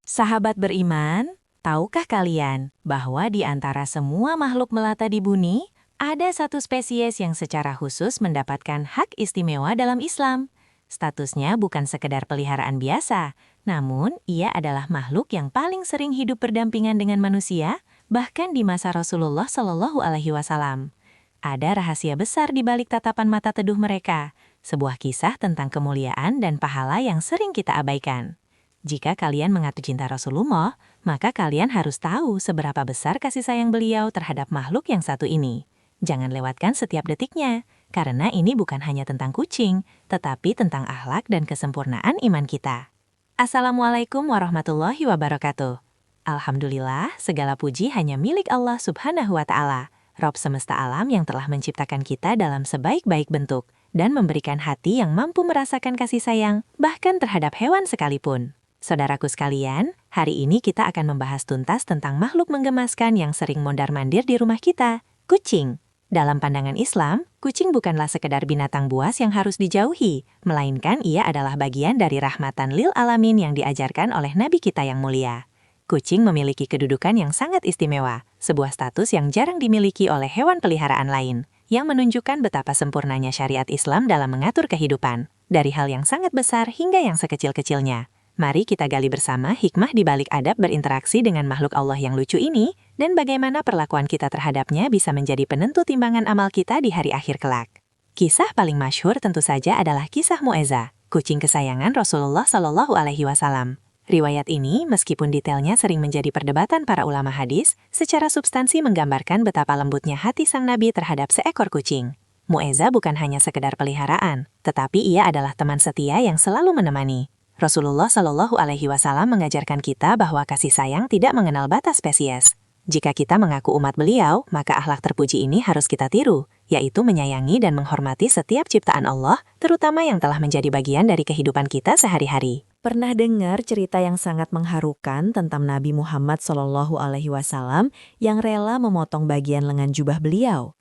Sahabat beriman, tahukah kalian bahwa di antara semua makhluk melata di bumi, ada satu spesies yang secara khusus mendapatkan hak istimewa dalam Islam? Statusnya bukan sekedar peliharaan biasa, namun ia adalah makhluk yang paling sering hidup berdampingan dengan manusia, bahkan di masa Rasulullah Shallallahu Alaihi Wasallam. Ada rahasia besar di balik tatapan mata teduh mereka, sebuah kisah tentang kemuliaan dan pahala yang sering kita abaikan. Jika kalian mengaku cinta Rasulullah, maka kalian harus tahu seberapa besar kasih sayang beliau terhadap makhluk yang satu ini. Jangan lewatkan setiap detiknya, karena ini bukan hanya tentang kucing, tetapi tentang akhlak dan kesempurnaan iman kita. Assalamualaikum warahmatullahi wabarakatuh. Alhamdulillah, segala puji hanya milik Allah Subhanahu wa Ta'ala, Rabb semesta alam yang telah menciptakan kita dalam sebaik-baik bentuk dan memberikan hati yang mampu merasakan kasih sayang, bahkan terhadap hewan sekalipun. Saudaraku sekalian, hari ini kita akan membahas tuntas tentang makhluk menggemaskan yang sering mondar-mandir di rumah kita, kucing. Dalam pandangan Islam, kucing bukanlah sekedar binatang buas yang harus dijauhi, melainkan ia adalah bagian dari rahmatan lil alamin yang diajarkan oleh Nabi kita yang mulia. Kucing memiliki kedudukan yang sangat istimewa, sebuah status yang jarang dimiliki oleh hewan peliharaan lain, yang menunjukkan betapa sempurnanya syariat Islam dalam mengatur kehidupan, dari hal yang sangat besar hingga yang sekecil-kecilnya. Mari kita gali bersama hikmah di balik adab berinteraksi dengan makhluk Allah yang lucu ini, dan bagaimana perlakuan kita terhadapnya bisa menjadi penentu timbangan amal kita di hari akhir kelak. Kisah paling masyhur tentu saja adalah kisah Mu'ezzah, kucing kesayangan Rasulullah Shallallahu Alaihi Wasallam. Riwayat ini, meskipun detailnya sering menjadi perdebatan para ulama hadis, secara substansi menggambarkan betapa lembutnya hati sang Nabi terhadap seekor kucing. Mu'ezzah bukan hanya sekedar peliharaan, tetapi ia adalah teman setia yang selalu menemani. Rasulullah Shallallahu Alaihi Wasallam mengajarkan kita bahwa kasih sayang tidak mengenal batas spesies. Jika kita mengaku umat beliau, maka akhlak terpuji ini harus kita tiru, yaitu menyayangi dan menghormati setiap ciptaan Allah, terutama yang telah menjadi bagian dari kehidupan kita sehari-hari. Pernah dengar cerita yang sangat mengharukan tentang Nabi Muhammad Shallallahu Alaihi Wasallam yang rela memotong bagian lengan jubah beliau?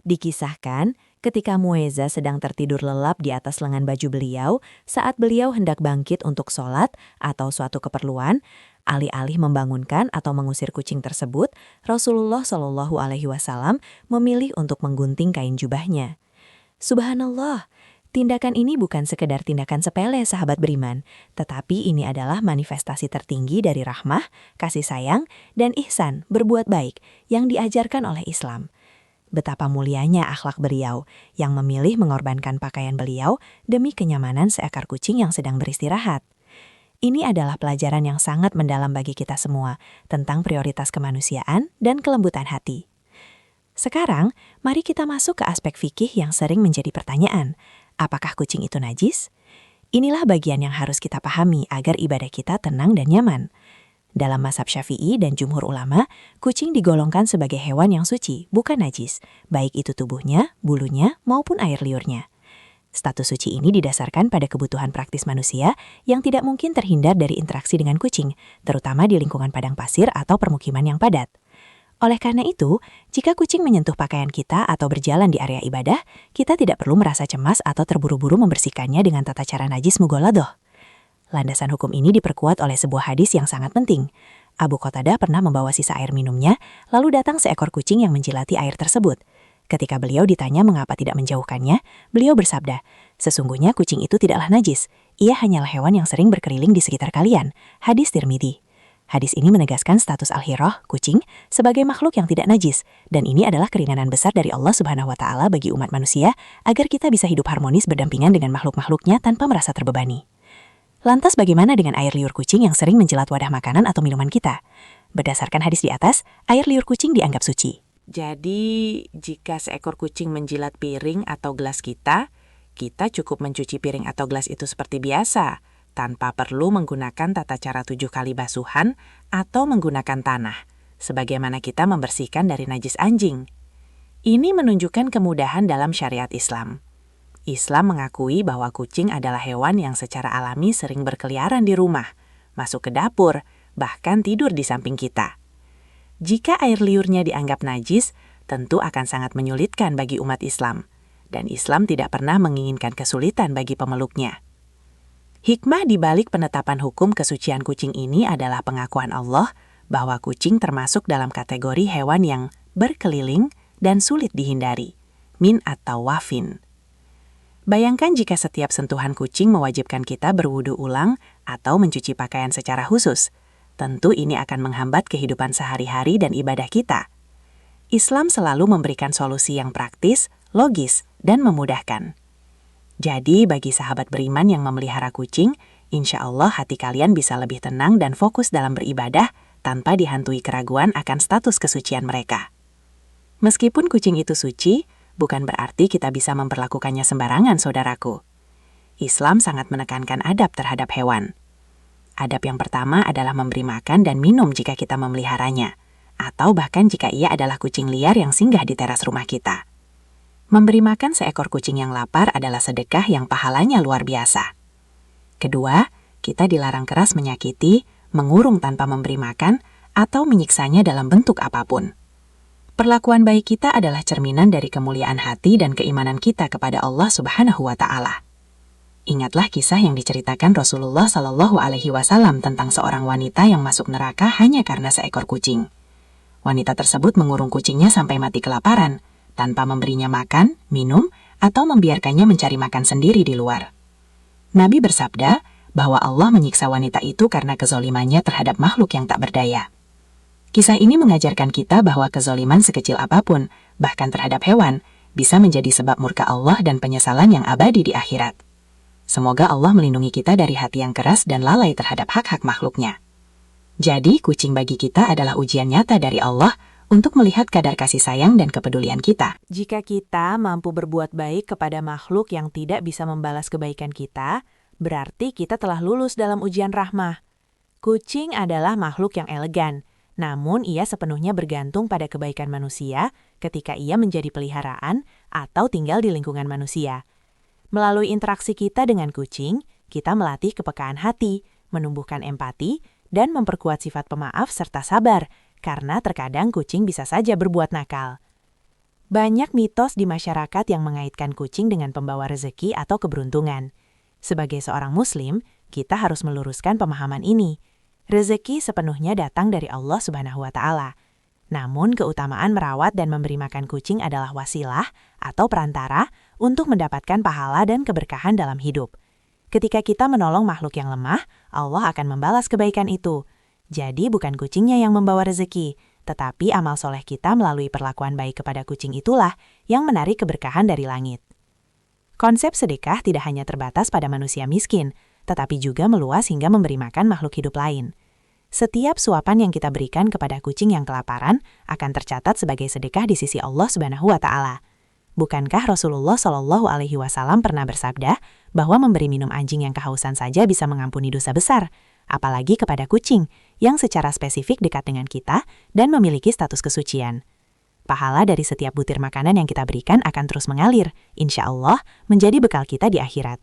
Dikisahkan, ketika Mu'ezzah sedang tertidur lelap di atas lengan baju beliau saat beliau hendak bangkit untuk sholat atau suatu keperluan, alih-alih membangunkan atau mengusir kucing tersebut, Rasulullah Shallallahu Alaihi Wasallam memilih untuk menggunting kain jubahnya. Subhanallah, tindakan ini bukan sekedar tindakan sepele sahabat beriman, tetapi ini adalah manifestasi tertinggi dari rahmah, kasih sayang, dan ihsan berbuat baik yang diajarkan oleh Islam. Betapa mulianya akhlak beliau yang memilih mengorbankan pakaian beliau demi kenyamanan seekor kucing yang sedang beristirahat. Ini adalah pelajaran yang sangat mendalam bagi kita semua tentang prioritas kemanusiaan dan kelembutan hati. Sekarang, mari kita masuk ke aspek fikih yang sering menjadi pertanyaan. Apakah kucing itu najis? Inilah bagian yang harus kita pahami agar ibadah kita tenang dan nyaman. Dalam mazhab Syafi'i dan jumhur ulama, kucing digolongkan sebagai hewan yang suci, bukan najis, baik itu tubuhnya, bulunya, maupun air liurnya. Status suci ini didasarkan pada kebutuhan praktis manusia yang tidak mungkin terhindar dari interaksi dengan kucing, terutama di lingkungan padang pasir atau permukiman yang padat. Oleh karena itu, jika kucing menyentuh pakaian kita atau berjalan di area ibadah, kita tidak perlu merasa cemas atau terburu-buru membersihkannya dengan tata cara najis mughaladah. Landasan hukum ini diperkuat oleh sebuah hadis yang sangat penting. Abu Qatadah pernah membawa sisa air minumnya, lalu datang seekor kucing yang menjilati air tersebut. Ketika beliau ditanya mengapa tidak menjauhkannya, beliau bersabda, "Sesungguhnya kucing itu tidaklah najis. Ia hanyalah hewan yang sering berkeliling di sekitar kalian." Hadis Tirmidzi. Hadis ini menegaskan status al-hirah, kucing, sebagai makhluk yang tidak najis, dan ini adalah keringanan besar dari Allah Subhanahu wa Ta'ala bagi umat manusia agar kita bisa hidup harmonis berdampingan dengan makhluk-makhluknya tanpa merasa terbebani. Lantas bagaimana dengan air liur kucing yang sering menjilat wadah makanan atau minuman kita? Berdasarkan hadis di atas, air liur kucing dianggap suci. Jadi, jika seekor kucing menjilat piring atau gelas kita cukup mencuci piring atau gelas itu seperti biasa, tanpa perlu menggunakan tata cara 7 kali basuhan atau menggunakan tanah, sebagaimana kita membersihkan dari najis anjing. Ini menunjukkan kemudahan dalam syariat Islam. Islam mengakui bahwa kucing adalah hewan yang secara alami sering berkeliaran di rumah, masuk ke dapur, bahkan tidur di samping kita. Jika air liurnya dianggap najis, tentu akan sangat menyulitkan bagi umat Islam, dan Islam tidak pernah menginginkan kesulitan bagi pemeluknya. Hikmah di balik penetapan hukum kesucian kucing ini adalah pengakuan Allah bahwa kucing termasuk dalam kategori hewan yang berkeliling dan sulit dihindari, min atau wafin. Bayangkan jika setiap sentuhan kucing mewajibkan kita berwudu ulang atau mencuci pakaian secara khusus. Tentu ini akan menghambat kehidupan sehari-hari dan ibadah kita. Islam selalu memberikan solusi yang praktis, logis, dan memudahkan. Jadi, bagi sahabat beriman yang memelihara kucing, insya Allah hati kalian bisa lebih tenang dan fokus dalam beribadah tanpa dihantui keraguan akan status kesucian mereka. Meskipun kucing itu suci, bukan berarti kita bisa memperlakukannya sembarangan, saudaraku. Islam sangat menekankan adab terhadap hewan. Adab yang pertama adalah memberi makan dan minum jika kita memeliharanya, atau bahkan jika ia adalah kucing liar yang singgah di teras rumah kita. Memberi makan seekor kucing yang lapar adalah sedekah yang pahalanya luar biasa. Kedua, kita dilarang keras menyakiti, mengurung tanpa memberi makan, atau menyiksanya dalam bentuk apapun. Perlakuan baik kita adalah cerminan dari kemuliaan hati dan keimanan kita kepada Allah Subhanahu wa Ta'ala. Ingatlah kisah yang diceritakan Rasulullah Shallallahu Alaihi Wasallam tentang seorang wanita yang masuk neraka hanya karena seekor kucing. Wanita tersebut mengurung kucingnya sampai mati kelaparan, tanpa memberinya makan, minum, atau membiarkannya mencari makan sendiri di luar. Nabi bersabda bahwa Allah menyiksa wanita itu karena kezolimannya terhadap makhluk yang tak berdaya. Kisah ini mengajarkan kita bahwa kezoliman sekecil apapun, bahkan terhadap hewan, bisa menjadi sebab murka Allah dan penyesalan yang abadi di akhirat. Semoga Allah melindungi kita dari hati yang keras dan lalai terhadap hak-hak makhluknya. Jadi, kucing bagi kita adalah ujian nyata dari Allah untuk melihat kadar kasih sayang dan kepedulian kita. Jika kita mampu berbuat baik kepada makhluk yang tidak bisa membalas kebaikan kita, berarti kita telah lulus dalam ujian rahmah. Kucing adalah makhluk yang elegan, namun ia sepenuhnya bergantung pada kebaikan manusia ketika ia menjadi peliharaan atau tinggal di lingkungan manusia. Melalui interaksi kita dengan kucing, kita melatih kepekaan hati, menumbuhkan empati, dan memperkuat sifat pemaaf serta sabar, karena terkadang kucing bisa saja berbuat nakal. Banyak mitos di masyarakat yang mengaitkan kucing dengan pembawa rezeki atau keberuntungan. Sebagai seorang muslim, kita harus meluruskan pemahaman ini. Rezeki sepenuhnya datang dari Allah Subhanahu wa Ta'ala. Namun keutamaan merawat dan memberi makan kucing adalah wasilah atau perantara untuk mendapatkan pahala dan keberkahan dalam hidup. Ketika kita menolong makhluk yang lemah, Allah akan membalas kebaikan itu. Jadi bukan kucingnya yang membawa rezeki, tetapi amal soleh kita melalui perlakuan baik kepada kucing itulah yang menarik keberkahan dari langit. Konsep sedekah tidak hanya terbatas pada manusia miskin, tetapi juga meluas hingga memberi makan makhluk hidup lain. Setiap suapan yang kita berikan kepada kucing yang kelaparan akan tercatat sebagai sedekah di sisi Allah Subhanahu wa Ta'ala. Bukankah Rasulullah Shallallahu Alaihi Wasallam pernah bersabda bahwa memberi minum anjing yang kehausan saja bisa mengampuni dosa besar, apalagi kepada kucing yang secara spesifik dekat dengan kita dan memiliki status kesucian. Pahala dari setiap butir makanan yang kita berikan akan terus mengalir, insya Allah menjadi bekal kita di akhirat.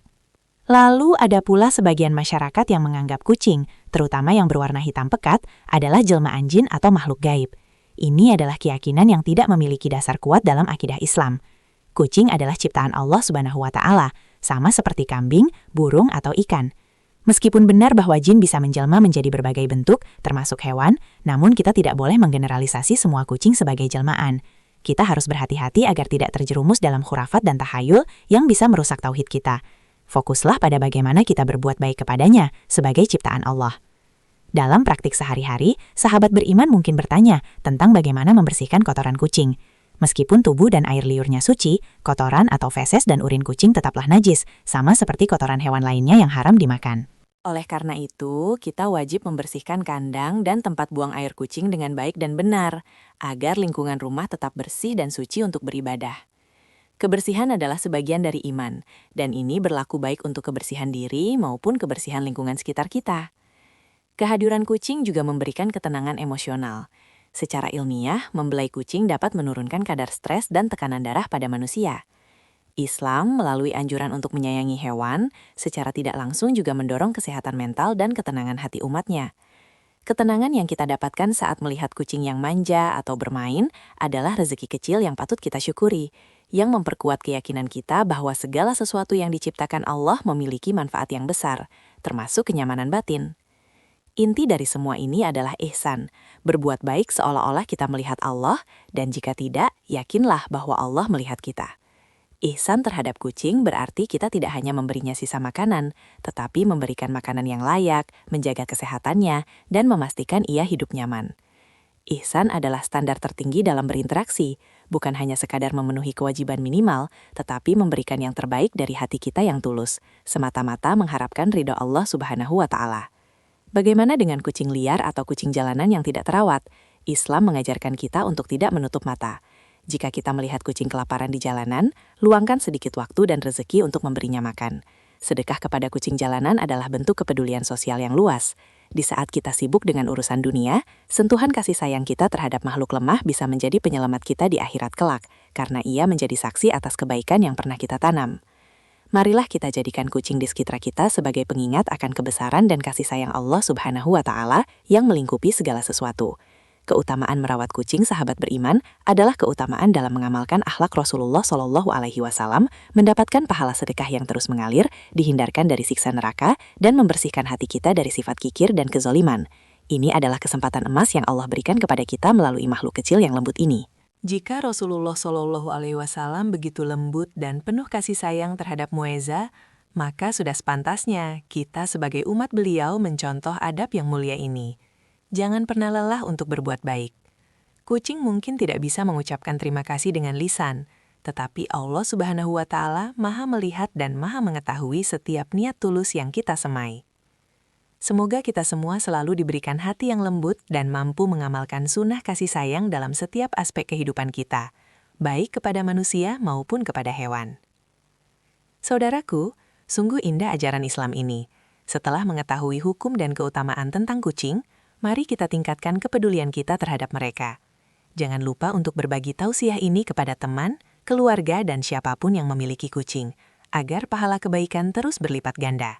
Lalu ada pula sebagian masyarakat yang menganggap kucing, terutama yang berwarna hitam pekat, adalah jelmaan jin atau makhluk gaib. Ini adalah keyakinan yang tidak memiliki dasar kuat dalam akidah Islam. Kucing adalah ciptaan Allah Subhanahu wa Ta'ala, sama seperti kambing, burung, atau ikan. Meskipun benar bahwa jin bisa menjelma menjadi berbagai bentuk, termasuk hewan, namun kita tidak boleh menggeneralisasi semua kucing sebagai jelmaan. Kita harus berhati-hati agar tidak terjerumus dalam khurafat dan tahayul yang bisa merusak tauhid kita. Fokuslah pada bagaimana kita berbuat baik kepadanya sebagai ciptaan Allah. Dalam praktik sehari-hari, sahabat beriman mungkin bertanya tentang bagaimana membersihkan kotoran kucing. Meskipun tubuh dan air liurnya suci, kotoran atau feses dan urin kucing tetaplah najis, sama seperti kotoran hewan lainnya yang haram dimakan. Oleh karena itu, kita wajib membersihkan kandang dan tempat buang air kucing dengan baik dan benar, agar lingkungan rumah tetap bersih dan suci untuk beribadah. Kebersihan adalah sebagian dari iman, dan ini berlaku baik untuk kebersihan diri maupun kebersihan lingkungan sekitar kita. Kehadiran kucing juga memberikan ketenangan emosional. Secara ilmiah, membelai kucing dapat menurunkan kadar stres dan tekanan darah pada manusia. Islam melalui anjuran untuk menyayangi hewan, secara tidak langsung juga mendorong kesehatan mental dan ketenangan hati umatnya. Ketenangan yang kita dapatkan saat melihat kucing yang manja atau bermain adalah rezeki kecil yang patut kita syukuri, yang memperkuat keyakinan kita bahwa segala sesuatu yang diciptakan Allah memiliki manfaat yang besar, termasuk kenyamanan batin. Inti dari semua ini adalah ihsan, berbuat baik seolah-olah kita melihat Allah, dan jika tidak, yakinlah bahwa Allah melihat kita. Ihsan terhadap kucing berarti kita tidak hanya memberinya sisa makanan, tetapi memberikan makanan yang layak, menjaga kesehatannya, dan memastikan ia hidup nyaman. Ihsan adalah standar tertinggi dalam berinteraksi, bukan hanya sekadar memenuhi kewajiban minimal, tetapi memberikan yang terbaik dari hati kita yang tulus, semata-mata mengharapkan ridho Allah Subhanahu wa Ta'ala. Bagaimana dengan kucing liar atau kucing jalanan yang tidak terawat? Islam mengajarkan kita untuk tidak menutup mata. Jika kita melihat kucing kelaparan di jalanan, luangkan sedikit waktu dan rezeki untuk memberinya makan. Sedekah kepada kucing jalanan adalah bentuk kepedulian sosial yang luas. Di saat kita sibuk dengan urusan dunia, sentuhan kasih sayang kita terhadap makhluk lemah bisa menjadi penyelamat kita di akhirat kelak, karena ia menjadi saksi atas kebaikan yang pernah kita tanam. Marilah kita jadikan kucing di sekitar kita sebagai pengingat akan kebesaran dan kasih sayang Allah Subhanahu wa Ta'ala yang melingkupi segala sesuatu. Keutamaan merawat kucing sahabat beriman adalah keutamaan dalam mengamalkan akhlak Rasulullah Shallallahu Alaihi Wasallam, mendapatkan pahala sedekah yang terus mengalir, dihindarkan dari siksa neraka, dan membersihkan hati kita dari sifat kikir dan kezoliman. Ini adalah kesempatan emas yang Allah berikan kepada kita melalui makhluk kecil yang lembut ini. Jika Rasulullah Shallallahu Alaihi Wasallam begitu lembut dan penuh kasih sayang terhadap Mueza, maka sudah sepantasnya kita sebagai umat beliau mencontoh adab yang mulia ini. Jangan pernah lelah untuk berbuat baik. Kucing mungkin tidak bisa mengucapkan terima kasih dengan lisan, tetapi Allah Subhanahu wa Ta'ala Maha melihat dan Maha mengetahui setiap niat tulus yang kita semai. Semoga kita semua selalu diberikan hati yang lembut dan mampu mengamalkan sunnah kasih sayang dalam setiap aspek kehidupan kita, baik kepada manusia maupun kepada hewan. Saudaraku, sungguh indah ajaran Islam ini. Setelah mengetahui hukum dan keutamaan tentang kucing, mari kita tingkatkan kepedulian kita terhadap mereka. Jangan lupa untuk berbagi tausiah ini kepada teman, keluarga, dan siapapun yang memiliki kucing, agar pahala kebaikan terus berlipat ganda.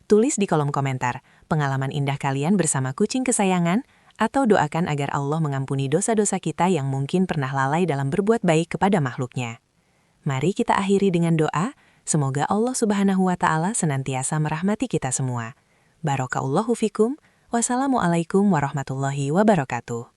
Tulis di kolom komentar pengalaman indah kalian bersama kucing kesayangan, atau doakan agar Allah mengampuni dosa-dosa kita yang mungkin pernah lalai dalam berbuat baik kepada makhluknya. Mari kita akhiri dengan doa, semoga Allah Subhanahu wa Ta'ala senantiasa merahmati kita semua. Barakallahu fikum, wassalamualaikum warahmatullahi wabarakatuh.